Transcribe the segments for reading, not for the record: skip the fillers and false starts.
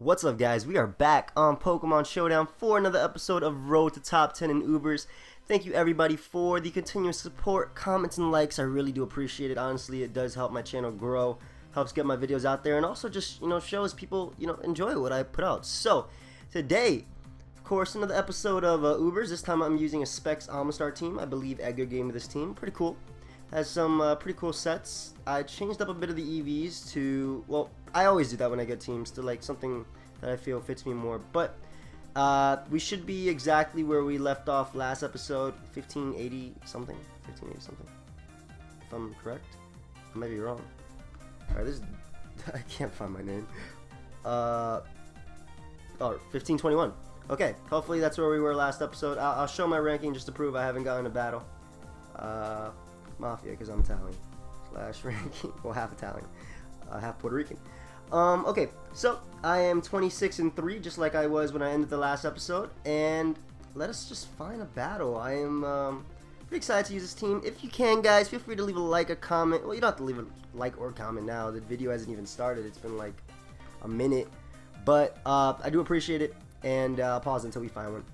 What's up, guys? We are back on Pokemon Showdown for another episode of Road to Top 10 in Ubers. Thank you, everybody, for the continuous support, comments, and likes. I really do appreciate it. Honestly, it does help my channel grow, helps get my videos out there, and also just, shows people, enjoy what I put out. So, today, of course, another episode of Ubers. This time I'm using a Specs Amistar team. I believe Edgar gave me this team. Pretty cool. Has some pretty cool sets. I changed up a bit of the EVs to, well, I always do that when I get teams, to like something that I feel fits me more. But we should be exactly where we left off last episode, 1580 something, if I'm correct. I might be wrong. Alright, this is, I can't find my name. Oh, 1521. Okay, hopefully that's where we were last episode. I'll show my ranking just to prove I haven't gotten a battle. Mafia, because I'm Italian. / ranking, well, half Italian, half Puerto Rican. Okay, so I am 26-3, just like I was when I ended the last episode, and let us just find a battle. I am pretty excited to use this team. If you can, guys, feel free to leave a like, a comment. Well, you don't have to leave a like or comment now. The video hasn't even started. It's been like a minute, but I do appreciate it, and I'll pause until we find one.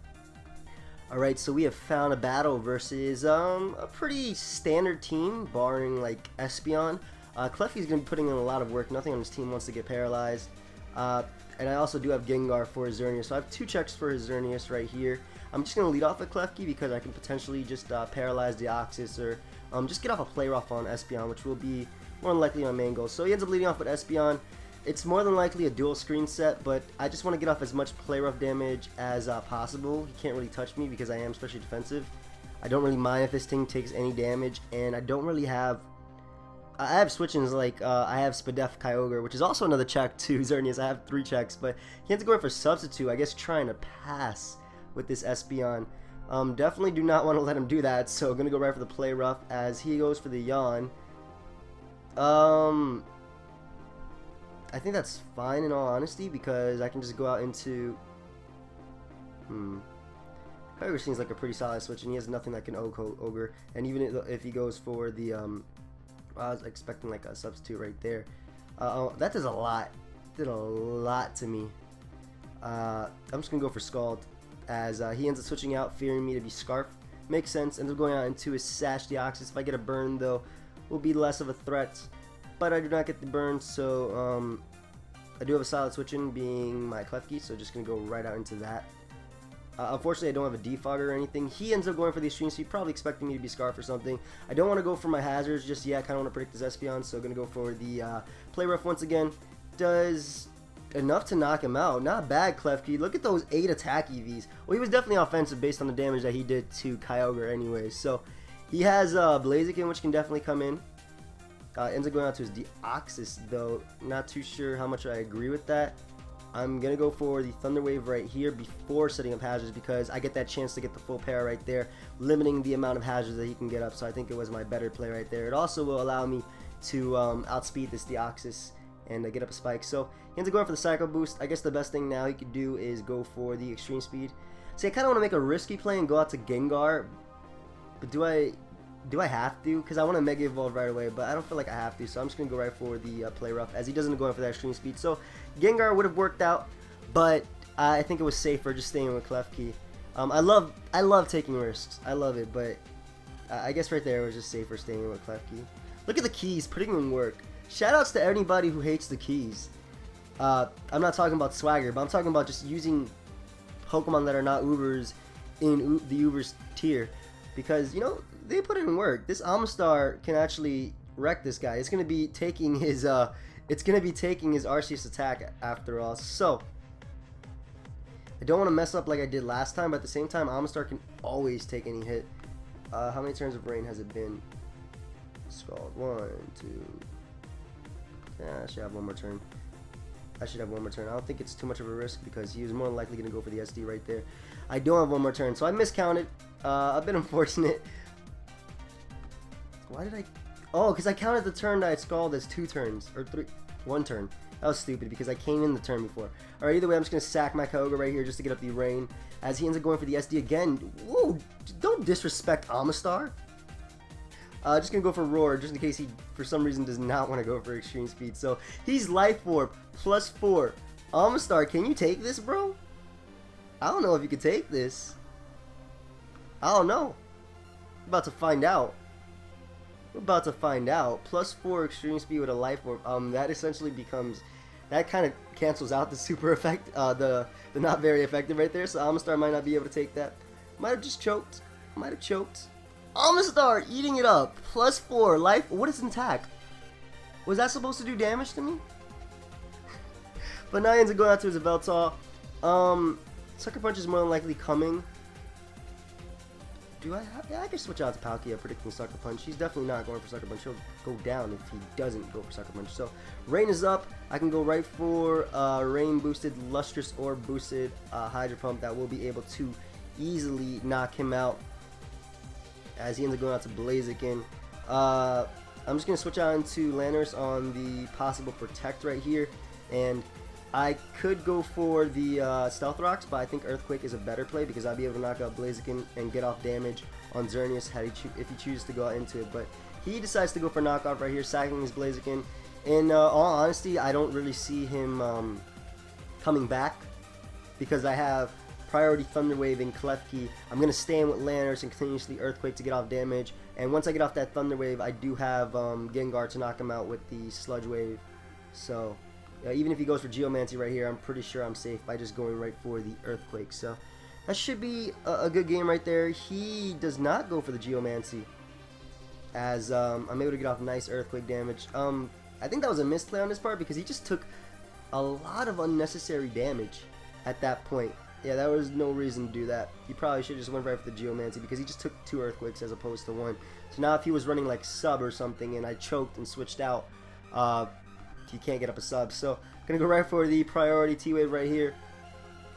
Alright, so we have found a battle versus a pretty standard team, barring like Espeon. Cleffy's going to be putting in a lot of work. Nothing on his team wants to get paralyzed. And I also do have Gengar for his Xerneas, so I have 2 checks for his Xerneas right here. I'm just going to lead off with Klefki because I can potentially just paralyze Deoxys or just get off a Play Rough on Espeon, which will be more than likely my main goal. So he ends up leading off with Espeon. It's more than likely a dual screen set, but I just want to get off as much Play Rough damage as possible. He can't really touch me because I am especially defensive. I don't really mind if this thing takes any damage, and I don't really have... I have switch-ins like I have Spadef Kyogre, which is also another check to Xerneas. I have 3 checks, but he ends up going for Substitute, I guess trying to pass with this Espeon. Definitely do not want to let him do that, so I'm going to go right for the Play Rough as he goes for the Yawn. I think that's fine in all honesty because I can just go out into... Kyogre seems like a pretty solid switch, and he has nothing that can Ogre. And even if he goes for the... I was expecting like a substitute right there. That does a lot. Did a lot to me. I'm just going to go for Scald as he ends up switching out, fearing me to be Scarf. Makes sense. Ends up going out into his Sash Deoxys. If I get a burn, though, will be less of a threat. But I do not get the burn, so I do have a solid switch in being my Klefki, so just going to go right out into that. Unfortunately, I don't have a defogger or anything. He ends up going for the Extreme Speed, probably expecting me to be Scarf or something. I don't want to go for my hazards just yet. I kind of want to predict this Espeon, so going to go for the Play Rough once again. Does enough to knock him out. Not bad, Klefki. Look at those 8 attack EVs. Well, he was definitely offensive based on the damage that he did to Kyogre anyways. So he has Blaziken, which can definitely come in. Ends up going out to his Deoxys, though. Not too sure how much I agree with that. I'm going to go for the Thunder Wave right here before setting up hazards because I get that chance to get the full para right there, limiting the amount of hazards that he can get up. So I think it was my better play right there. It also will allow me to outspeed this Deoxys and get up a spike. So he ends up going for the Psycho Boost. I guess the best thing now he could do is go for the Extreme Speed. See, I kind of want to make a risky play and go out to Gengar, but do I have to? Because I want to Mega Evolve right away, but I don't feel like I have to, so I'm just going to go right for the Play Rough, as he doesn't go in for that Extreme Speed. So Gengar would have worked out, but I think it was safer just staying with Klefki. I love taking risks. I love it, but I guess right there it was just safer staying with Klefki. Look at the keys, putting in work. Shoutouts to anybody who hates the keys. I'm not talking about swagger, but I'm talking about just using Pokemon that are not Ubers in the Ubers tier. Because, they put in work. This Amistar can actually wreck this guy. It's going to be taking his Arceus attack after all. So, I don't want to mess up like I did last time, but at the same time, Amistar can always take any hit. How many turns of rain has it been? Scald. 1, 2. Yeah, I should have one more turn. I don't think it's too much of a risk because he was more than likely going to go for the SD right there. I don't have one more turn, so I miscounted. A bit unfortunate. Why did I... Oh, because I counted the turn that I Scald as 2 turns. Or 1 turn. That was stupid because I came in the turn before. Alright, either way, I'm just going to sack my Kyogre right here just to get up the rain. As he ends up going for the SD again. Whoa, don't disrespect Amistar. Just going to go for Roar just in case he, for some reason, does not want to go for Extreme Speed. So, he's Life Orb, +4, Amistar, can you take this, bro? I don't know if you can take this. I don't know. We're about to find out. We're about to find out. +4 extreme speed with a life orb. That essentially becomes, that kind of cancels out the super effect, the not very effective right there. So Amistar might not be able to take that. Might have just choked. Might have choked. Amistar eating it up. +4 life. What is an attack? Was that supposed to do damage to me? But now he ends up going out to his Veltal. Sucker Punch is more than likely coming. Do I have, yeah, I can switch out to Palkia predicting Sucker Punch. He's definitely not going for Sucker Punch. He'll go down if he doesn't go for Sucker Punch. So Rain is up. I can go right for Rain boosted, Lustrous Orb boosted Hydro Pump that will be able to easily knock him out as he ends up going out to Blaziken. I'm just going to switch out into Landorus on the possible Protect right here. And I could go for the Stealth Rocks, but I think Earthquake is a better play because I'll be able to knock out Blaziken and get off damage on Xerneas if he chooses to go out into it. But he decides to go for knockoff right here, sacking his Blaziken. In all honesty, I don't really see him coming back because I have priority Thunder Wave and Klefki. I'm going to stay in with Landorus and continuously Earthquake to get off damage. And once I get off that Thunder Wave, I do have Gengar to knock him out with the Sludge Wave. So even if he goes for Geomancy right here, I'm pretty sure I'm safe by just going right for the Earthquake. So that should be a good game right there. He does not go for the Geomancy as I'm able to get off nice Earthquake damage. I think that was a misplay on his part because he just took a lot of unnecessary damage at that point. Yeah, there was no reason to do that. He probably should have just went right for the Geomancy because he just took 2 Earthquakes as opposed to 1. So now if he was running like Sub or something and I choked and switched out, he can't get up a Sub. So gonna go right for the priority T-Wave right here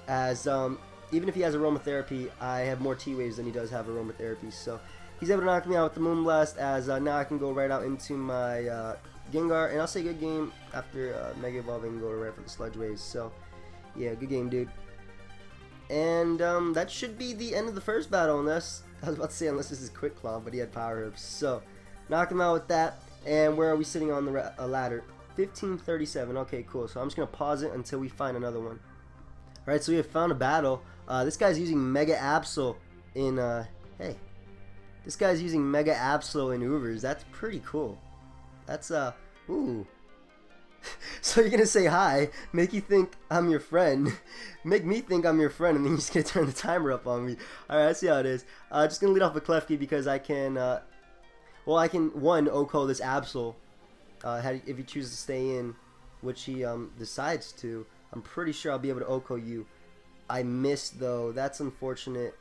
as even if he has Aromatherapy, I have more T-Waves than he does have Aromatherapy. So he's able to knock me out with the Moonblast as now I can go right out into my Gengar, and I'll say good game after Mega Evolving and go right for the Sludge Waves. So yeah, good game, dude. And that should be the end of the first battle, unless, I was about to say unless this is Quick Claw, but he had Power Herbs. So, knock him out with that. And where are we sitting on the ladder? 1537. Okay, cool. So I'm just going to pause it until we find another one. Alright, so we have found a battle. This guy's using Mega Absol in, hey. This guy's using Mega Absol in Ubers. That's pretty cool. That's, ooh. So you're gonna say hi, make you think I'm your friend, make me think I'm your friend, and then you're just gonna turn the timer up on me. Alright, let's see how it is. Just gonna lead off with Klefki because I can, well, I can, one, Oko this Absol, if he chooses to stay in, which he decides to. I'm pretty sure I'll be able to Oko you. I missed, though. That's unfortunate.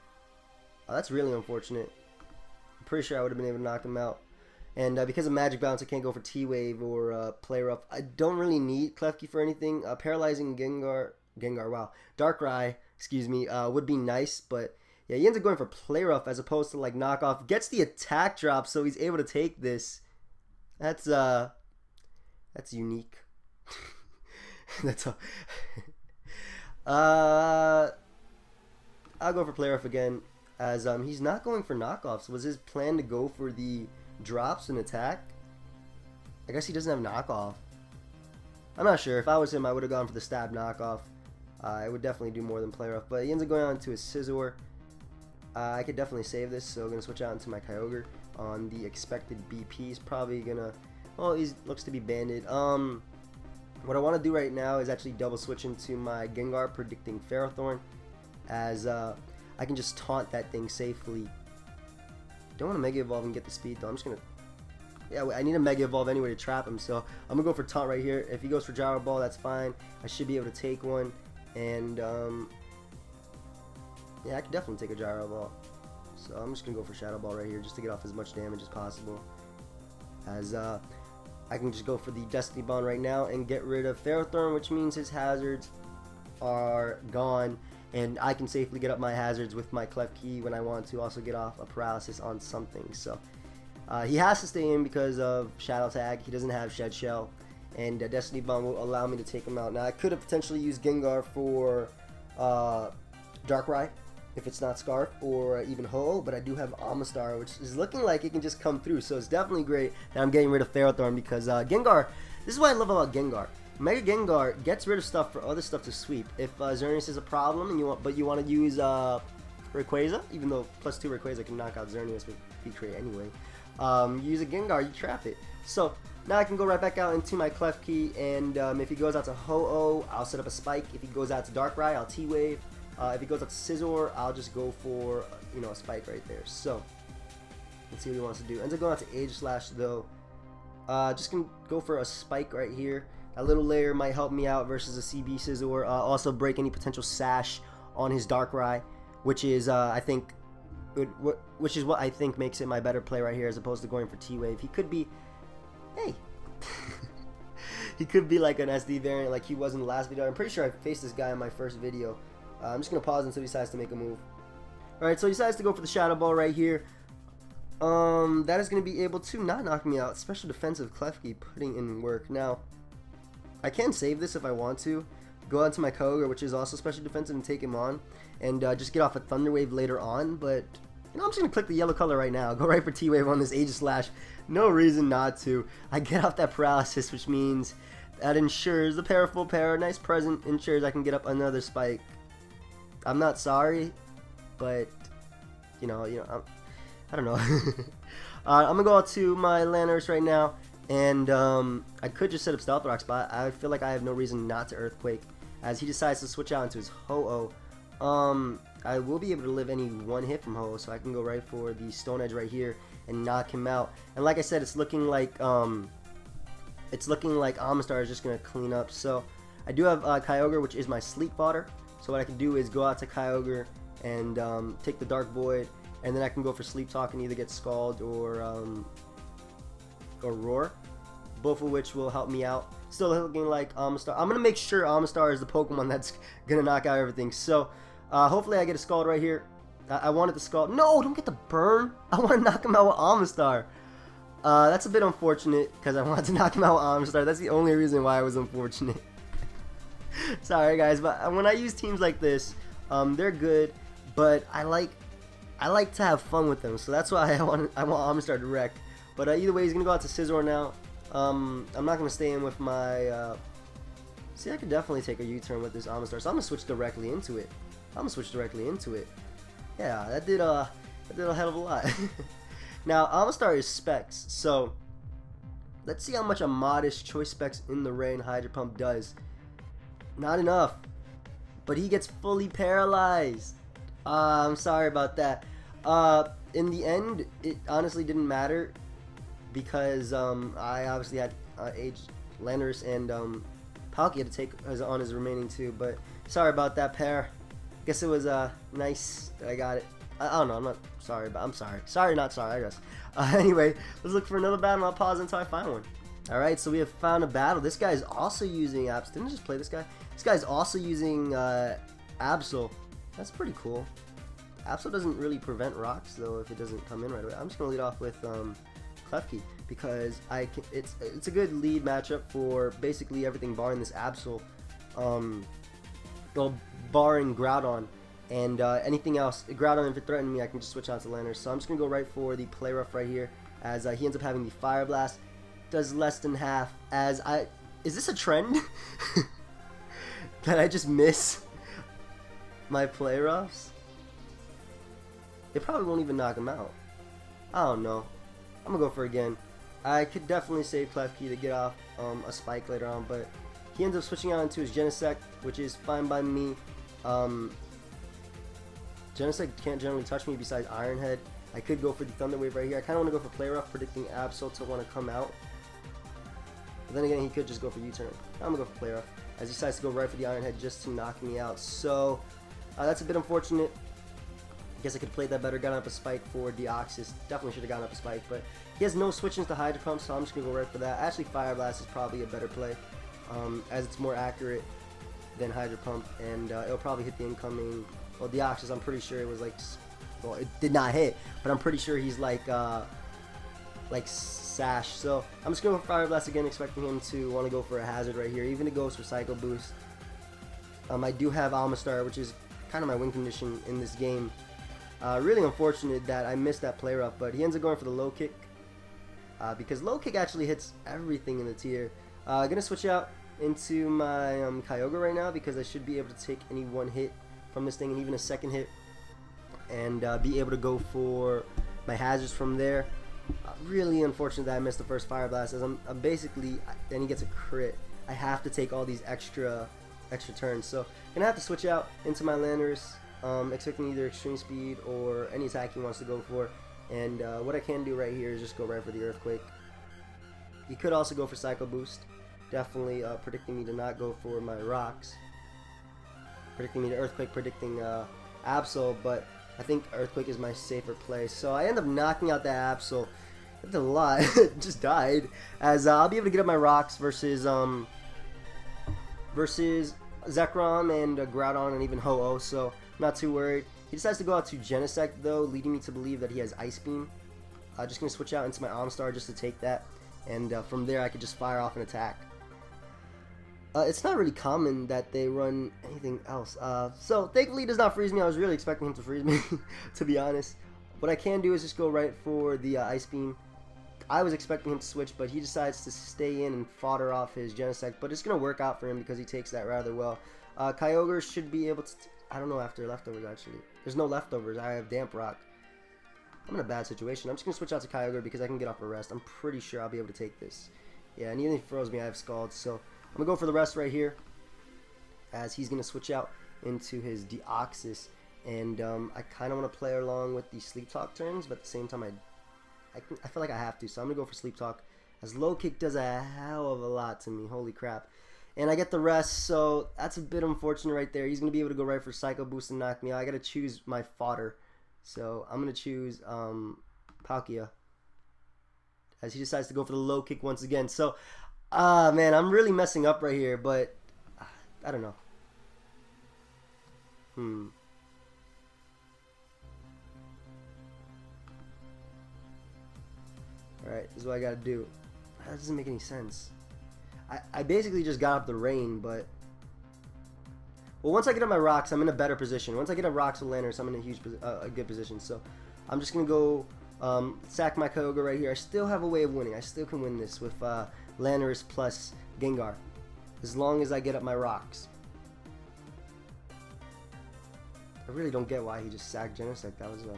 That's really unfortunate. I'm pretty sure I would have been able to knock him out. And because of Magic Bounce, I can't go for T-Wave or Play Rough. I don't really need Klefki for anything. Paralyzing Gengar, wow, Darkrai, excuse me, would be nice. But yeah, he ends up going for Play Rough as opposed to like Knockoff. Gets the attack drop, so he's able to take this. That's unique. That's all. I'll go for Play Rough again as he's not going for knockoffs. Was his plan to go for the drops and attack? I guess he doesn't have knockoff. I'm not sure. If I was him, I would have gone for the stab knockoff. It would definitely do more than Play Rough. But he ends up going on to his Scizor. I could definitely save this, so I'm going to switch out into my Kyogre on the expected BP. He's probably going to, well, he looks to be banded. What I want to do right now is actually double switch into my Gengar predicting Ferrothorn as I can just taunt that thing safely. Don't want to Mega Evolve and get the speed though. I'm just gonna, yeah, I need a Mega Evolve anyway to trap him, so I'm gonna go for taunt right here. If he goes for Gyro Ball, that's fine. I should be able to take one, and yeah, I can definitely take a Gyro Ball. So I'm just gonna go for Shadow Ball right here just to get off as much damage as possible. As I can just go for the Destiny Bond right now and get rid of Ferrothorn, which means his hazards are gone. And I can safely get up my hazards with my Klefki when I want to also get off a paralysis on something. So he has to stay in because of Shadow Tag. He doesn't have Shed Shell. And Destiny Bomb will allow me to take him out. Now I could have potentially used Gengar for Darkrai if it's not Scarf or even Ho-Oh. But I do have Amistar, which is looking like it can just come through. So it's definitely great that I'm getting rid of Ferrothorn because Gengar, this is what I love about Gengar. Mega Gengar gets rid of stuff for other stuff to sweep. If Xerneas is a problem and you want to use Rayquaza, even though +2 Rayquaza can knock out Xerneas with P-Crate anyway, you use a Gengar, you trap it. So now I can go right back out into my Klefki, and if he goes out to Ho-Oh, I'll set up a Spike. If he goes out to Darkrai, I'll T-Wave. If he goes out to Scizor, I'll just go for a Spike right there. So let's see what he wants to do. Ends up going out to Aegislash though. Just gonna go for a Spike right here. A little layer might help me out versus a CB Scizor. Also break any potential sash on his Darkrai, which is which is what I think makes it my better play right here, as opposed to going for T-Wave. He could be, hey, he could be like an SD variant like he was in the last video. I'm pretty sure I faced this guy in my first video. I'm just gonna pause until he decides to make a move. All right, so he decides to go for the Shadow Ball right here. That is gonna be able to not knock me out. Special defensive Klefki putting in work. Now I can save this if I want to. Go out to my Kyogre, which is also special defensive, and take him on, and just get off a Thunder Wave later on. But I'm just gonna click the yellow color right now. Go right for T-Wave on this Aegislash. No reason not to. I get off that paralysis, which means that ensures the Full Para. Nice present ensures I can get up another Spike. I'm not sorry, but I don't know. I'm gonna go out to my Landorus right now. And I could just set up Stealth Rocks, but I feel like I have no reason not to Earthquake, as he decides to switch out into his Ho-Oh. I will be able to live any one hit from Ho-Oh, so I can go right for the Stone Edge right here and knock him out. And like I said, it's looking like Amistar is just gonna clean up. So I do have Kyogre, which is my Sleep Fodder. So what I can do is go out to Kyogre and take the Dark Void, and then I can go for Sleep Talk and either get Scald or Roar, both of which will help me out. Still looking like Amistar. I'm gonna make sure Amistar is the Pokemon that's gonna knock out everything. So hopefully I get a Scald right here. I wanted the Scald. No, don't get the burn. I want to knock him out with Amistar. That's a bit unfortunate because I wanted to knock him out with Amistar. That's the only reason why I was unfortunate. Sorry guys, but when I use teams like this, they're good, but I like to have fun with them. So that's why I want Amistar to wreck. But either way, he's going to go out to Scizor now. I'm not going to stay in with my... See, I could definitely take a U-turn with this Amistar, so I'm going to switch directly into it. Yeah, that did a hell of a lot. Now, Amistar is Specs, so let's see how much a modest Choice Specs in the Rain Hydro Pump does. Not enough, but he gets fully paralyzed. I'm sorry about that. In the end, it honestly didn't matter, because I obviously had Landorus and Palkia to take on his remaining two, but sorry about that, pair. Guess it was nice that I got it. I don't know, I'm not sorry, but I'm sorry. Sorry, not sorry, I guess. Anyway, let's look for another battle. I'll pause until I find one. Alright, so we have found a battle. This guy's also using Absol. Didn't I just play this guy? This guy's also using Absol. That's pretty cool. Absol doesn't really prevent rocks, though, if it doesn't come in right away. I'm just going to lead off with Klefki, because it's a good lead matchup for basically everything barring this Absol, well, barring Groudon, and anything else. Groudon, if it threatened me, I can just switch out to Landorus. So I'm just gonna go right for the Play Rough right here, as he ends up having the Fire Blast. Does less than half. Is this a trend? That I just miss my Play Roughs? It probably won't even knock him out. I don't know. I'm gonna go for it again. I could definitely save Klefki to get off a Spike later on, but he ends up switching out into his Genesect, which is fine by me. Genesect can't generally touch me besides Iron Head. I could go for the Thunder Wave right here. I kind of want to go for Play Rough, predicting Absol to want to come out. But then again, he could just go for U-turn. I'm going to go for Play Rough, as he decides to go right for the Iron Head just to knock me out. So that's a bit unfortunate. I guess I could have played that better, gotten up a Spike for Deoxys. Definitely should have gotten up a Spike, but he has no switch into Hydro Pump, so I'm just going to go right for that. Actually, Fire Blast is probably a better play, as it's more accurate than Hydro Pump, and it'll probably hit the incoming... Well, Deoxys, I'm pretty sure it was like... Well, it did not hit, but I'm pretty sure he's like Sash. So I'm just going to go for Fire Blast again, expecting him to want to go for a Hazard right here, even if it goes for Psycho Boost. I do have Amistar, which is kind of my win condition in this game. Really unfortunate that I missed that Play Rough, but he ends up going for the Low Kick, because Low Kick actually hits everything in the tier. Gonna switch out into my Kyogre right now because I should be able to take any one hit from this thing and even a second hit and be able to go for my hazards from there. Really unfortunate that I missed the first Fire Blast as I'm basically, and he gets a crit. I have to take all these extra turns, so gonna have to switch out into my Landorus, expecting either extreme speed or any attack he wants to go for. And what I can do right here is just go right for the Earthquake. He could also go for Psycho Boost, definitely predicting me to not go for my rocks, predicting me to Earthquake, predicting Absol, but I think Earthquake is my safer play. So I end up knocking out that Absol. That's a lot. Just died, as I'll be able to get up my rocks versus Zekrom and Groudon and even Ho-Oh, so I'm not too worried. He decides to go out to Genesect though, leading me to believe that he has Ice Beam. Just going to switch out into my Omastar just to take that, and from there I could just fire off an attack. It's not really common that they run anything else, so thankfully he does not freeze me. I was really expecting him to freeze me, to be honest. What I can do is just go right for the Ice Beam. I was expecting him to switch, but he decides to stay in and fodder off his Genesect, but it's going to work out for him because he takes that rather well. Kyogre should be able to... I don't know after leftovers, actually. There's no leftovers. I have Damp Rock. I'm in a bad situation. I'm just going to switch out to Kyogre because I can get off a rest. I'm pretty sure I'll be able to take this. Yeah, and even if he throws me, I have Scald, so I'm going to go for the rest right here, as he's going to switch out into his Deoxys. And I kind of want to play along with the Sleep Talk turns, but at the same time I feel like I have to, so I'm going to go for Sleep Talk, as Low Kick does a hell of a lot to me. Holy crap. And I get the rest, so that's a bit unfortunate right there. He's going to be able to go right for Psycho Boost and knock me out. I got to choose my fodder, so I'm going to choose Palkia, as he decides to go for the Low Kick once again. So, man, I'm really messing up right here, but I don't know. Alright, this is what I gotta do. That doesn't make any sense. I basically just got up the rain, but... Well, once I get up my rocks, I'm in a better position. Once I get up rocks with Landorus, I'm in a good position. So, I'm just gonna go sack my Kyogre right here. I still have a way of winning. I still can win this with Landorus plus Gengar, as long as I get up my rocks. I really don't get why he just sacked Genesect. That was a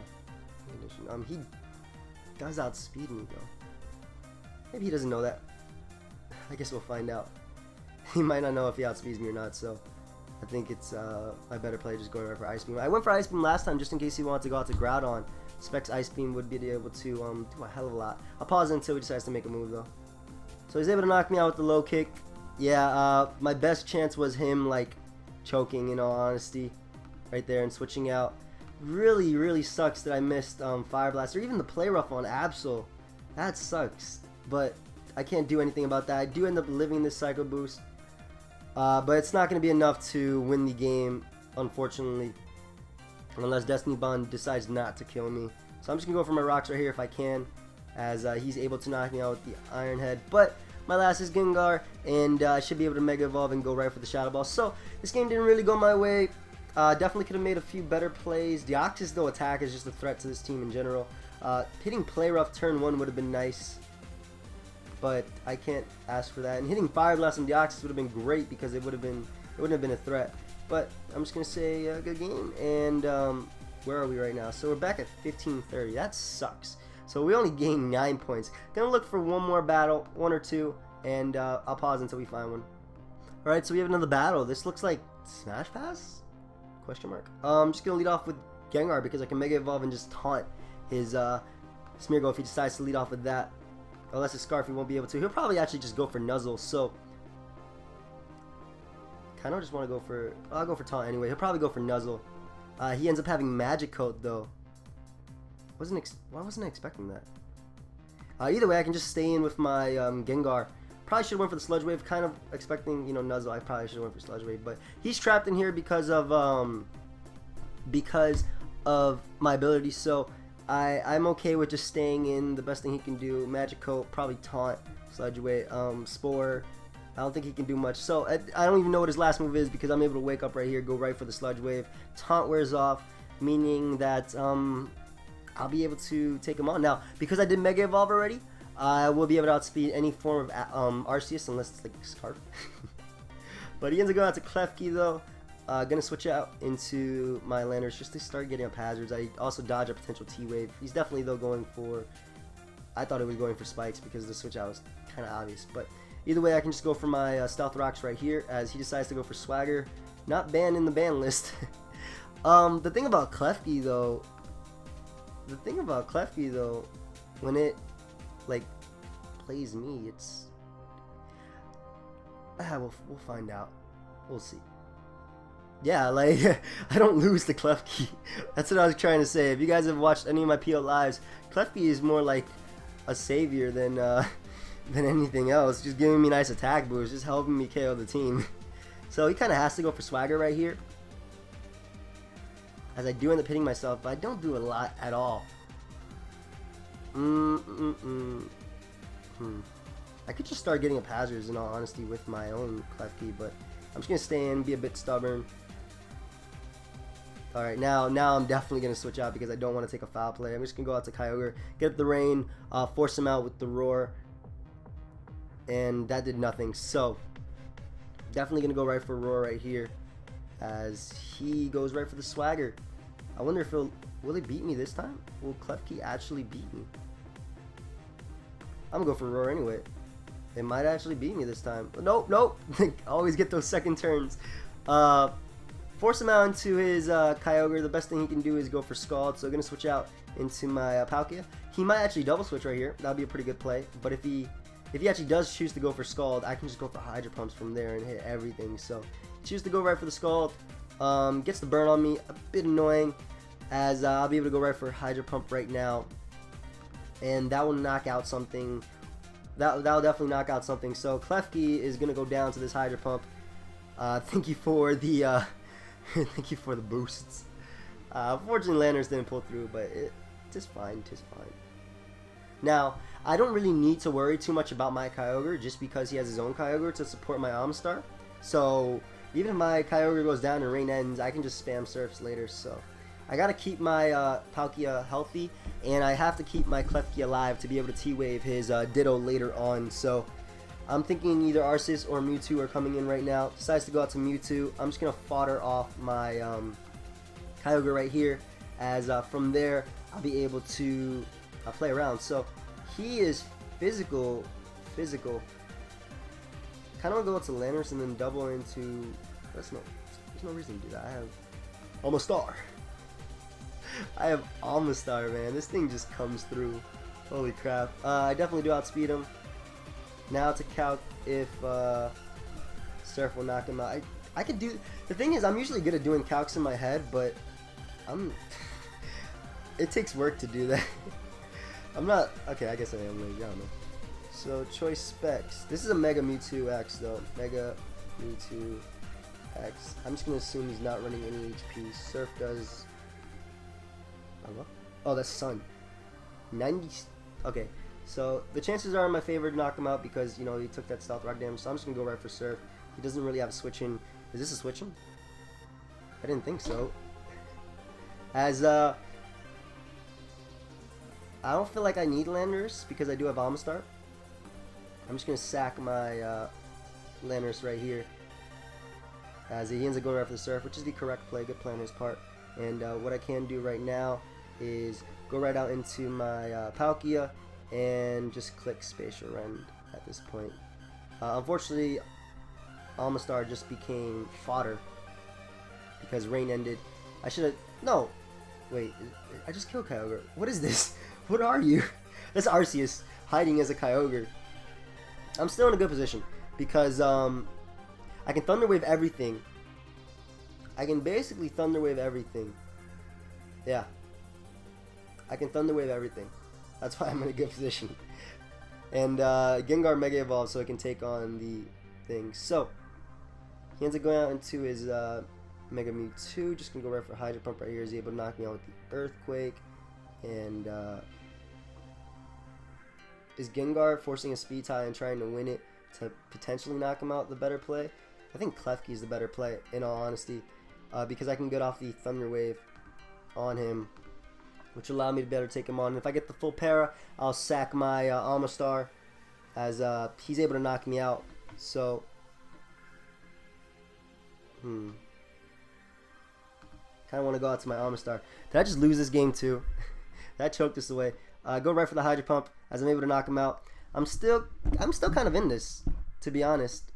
condition. He does outspeed me though. Maybe he doesn't know that. I guess we'll find out. He might not know if he outspeeds me or not, so I think it's my better play just going right for Ice Beam. I went for Ice Beam last time just in case he wanted to go out to Groudon. Specs Ice Beam would be able to do a hell of a lot. I'll pause until he decides to make a move though. So he's able to knock me out with the Low Kick. Yeah, my best chance was him like choking, in all honesty, right there and switching out. Really sucks that I missed Fire Blast or even the Play Rough on Absol. That sucks, but I can't do anything about that. I do end up living this Psycho Boost, but it's not going to be enough to win the game, unfortunately, unless Destiny Bond decides not to kill me. So I'm just going to go for my rocks right here if I can, as he's able to knock me out with the Iron Head. But my last is Gengar, and I should be able to Mega Evolve and go right for the Shadow Ball. So this game didn't really go my way. Definitely could have made a few better plays. Deoxys, though, attack is just a threat to this team in general. Hitting Play Rough turn 1 would have been nice, but I can't ask for that. And hitting Fire Blast and Deoxys would have been great because it wouldn't have been a threat. But I'm just gonna say good game. And where are we right now? So we're back at 1530. That sucks. So we only gained 9 points. Gonna look for one more battle, one or two, and I'll pause until we find one. All right, so we have another battle. This looks like Smash Pass? Question mark. I'm just gonna lead off with Gengar because I can Mega Evolve and just taunt his Smeargle if he decides to lead off with that. Unless it's Scarf, he won't be able to. He'll probably actually just go for Nuzzle. So kind of just want to go for. I'll go for taunt anyway. He'll probably go for Nuzzle. He ends up having Magic Coat though. Why wasn't I expecting that? Either way, I can just stay in with my Gengar. Probably should have went for the Sludge Wave. Kind of expecting, you know, Nuzzle. I probably should have went for Sludge Wave, but he's trapped in here because of my ability. So I'm okay with just staying in. The best thing he can do, Magic Coat, probably Taunt, Sludge Wave, Spore. I don't think he can do much. So I don't even know what his last move is because I'm able to wake up right here, go right for the Sludge Wave. Taunt wears off, meaning that I'll be able to take him on. Now, because I did Mega Evolve already, I will be able to outspeed any form of Arceus unless it's like Scarf. But he ends up going out to Klefki though. Gonna switch out into my Landers just to start getting up hazards. I also dodge a potential T-Wave. He's definitely though going for, I thought it was going for spikes because the switch out was kind of obvious. But either way, I can just go for my Stealth Rocks right here as he decides to go for Swagger. Not banned in the ban list. The thing about Klefki though, when it like plays me, it's we'll find out. We'll see. Yeah, like I don't lose to Klefki. That's what I was trying to say. If you guys have watched any of my PO lives, Klefki is more like a savior than anything else. Just giving me nice attack boosts, just helping me KO the team. So he kind of has to go for Swagger right here, as I do end up hitting myself, but I don't do a lot at all. I could just start getting up hazards in all honesty with my own Klefki, but I'm just gonna stay in, be a bit stubborn. Alright, now I'm definitely going to switch out because I don't want to take a foul play. I'm just going to go out to Kyogre, get up the rain, force him out with the Roar. And that did nothing. So, definitely going to go right for Roar right here as he goes right for the Swagger. I wonder if will he beat me this time? Will Klefki actually beat me? I'm going to go for Roar anyway. It might actually beat me this time. Nope. I always get those second turns. Force him out into his Kyogre. The best thing he can do is go for Scald. So I'm going to switch out into my Palkia. He might actually double switch right here. That would be a pretty good play. But if he actually does choose to go for Scald, I can just go for Hydro Pumps from there and hit everything. So choose to go right for the Scald. Gets the burn on me. A bit annoying as I'll be able to go right for Hydro Pump right now. And that will knock out something. That'll definitely knock out something. So Klefki is going to go down to this Hydro Pump. Thank you for the... Thank you for the boosts. Unfortunately, Landers didn't pull through, but tis fine. Now, I don't really need to worry too much about my Kyogre just because he has his own Kyogre to support my Amistar. So, even if my Kyogre goes down and rain ends, I can just spam Surfs later. So, I gotta keep my Palkia healthy, and I have to keep my Klefki alive to be able to T-Wave his Ditto later on. So, I'm thinking either Arceus or Mewtwo are coming in right now. Decides to go out to Mewtwo. I'm just going to fodder off my Kyogre right here. As from there, I'll be able to play around. So, he is physical. Kind of want to go out to Landers and then double into... There's no reason to do that. I have Almastar. Man. This thing just comes through. Holy crap. I definitely do outspeed him. Now to calc if Surf will knock him out. I could do... The thing is, I'm usually good at doing calcs in my head, but it takes work to do that. I'm not... Okay, I guess I am lazy. I don't know. So, choice specs. This is a Mega Mewtwo X, though. Mega Mewtwo X. I'm just going to assume he's not running any HP. Surf does... Oh, that's Sun. 90... Okay. So, the chances are in my favor to knock him out because, you know, he took that Stealth Rock damage. So, I'm just going to go right for Surf. He doesn't really have a switch in. Is this a switch in? I didn't think so. As, I don't feel like I need Landers because I do have Amistar. I'm just going to sack my Landers right here. As he ends up going right for the Surf, which is the correct play. Good play on his part. And what I can do right now is go right out into my Palkia and just click Spatial Rend at this point. Unfortunately, Almastar just became fodder because rain ended. I should have... No! Wait, I just killed Kyogre. What is this? What are you? That's Arceus hiding as a Kyogre. I'm still in a good position because I can Thunder Wave everything. I can basically Thunder Wave everything. Yeah. I can Thunder Wave everything. That's why I'm in a good position. And Gengar Mega Evolve so it can take on the thing. So, he ends up going out into his Mega Mewtwo. Just going to go right for Hydro Pump right here. He's able to knock me out with the Earthquake. And is Gengar forcing a speed tie and trying to win it to potentially knock him out the better play? I think Klefki is the better play, in all honesty. Because I can get off the Thunder Wave on him, which will allow me to better take him on. And if I get the full para, I'll sack my Almastar as he's able to knock me out. So Kind of want to go out to my Armor Star. Did I just lose this game too? That choked us away. Go right for the Hydro Pump as I'm able to knock him out. I'm still kind of in this, to be honest.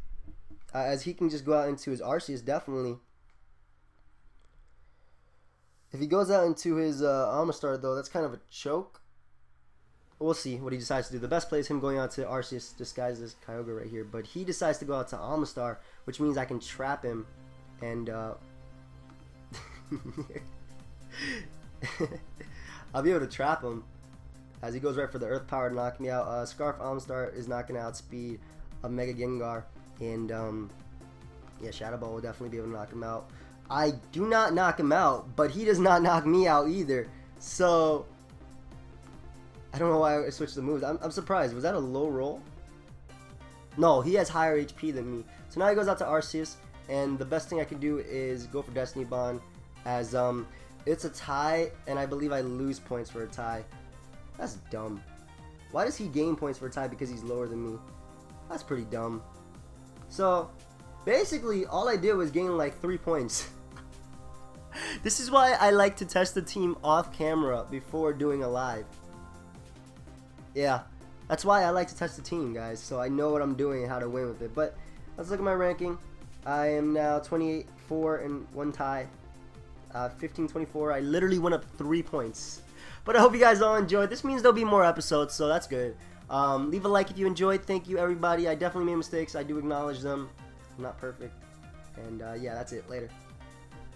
As he can just go out into his Arceus, definitely. If he goes out into his Armor Star, though, that's kind of a choke. We'll see what he decides to do. The best play is him going out to Arceus disguised as Kyogre right here. But he decides to go out to Armor Star, which means I can trap him. And I'll be able to trap him as he goes right for the Earth Power to knock me out. Scarf Almstar is not going to outspeed a Mega Gengar. And yeah, Shadow Ball will definitely be able to knock him out. I do not knock him out, but he does not knock me out either. So I don't know why I switched the moves. I'm surprised. Was that a low roll? No, he has higher HP than me. So now he goes out to Arceus, and the best thing I can do is go for Destiny Bond, as it's a tie, and I believe I lose points for a tie. That's dumb. Why does he gain points for a tie because he's lower than me? That's pretty dumb. So basically, all I did was gain like 3 points. This is why I like to test the team off camera before doing a live. Yeah, that's why I like to test the team, guys, so I know what I'm doing and how to win with it. But let's look at my ranking. I am now 28-4 and 1 tie. 15-24. I literally went up 3 points. But I hope you guys all enjoyed. This means there'll be more episodes, so that's good. Leave a like if you enjoyed. Thank you, everybody. I definitely made mistakes. I do acknowledge them. I'm not perfect. And yeah, that's it. Later.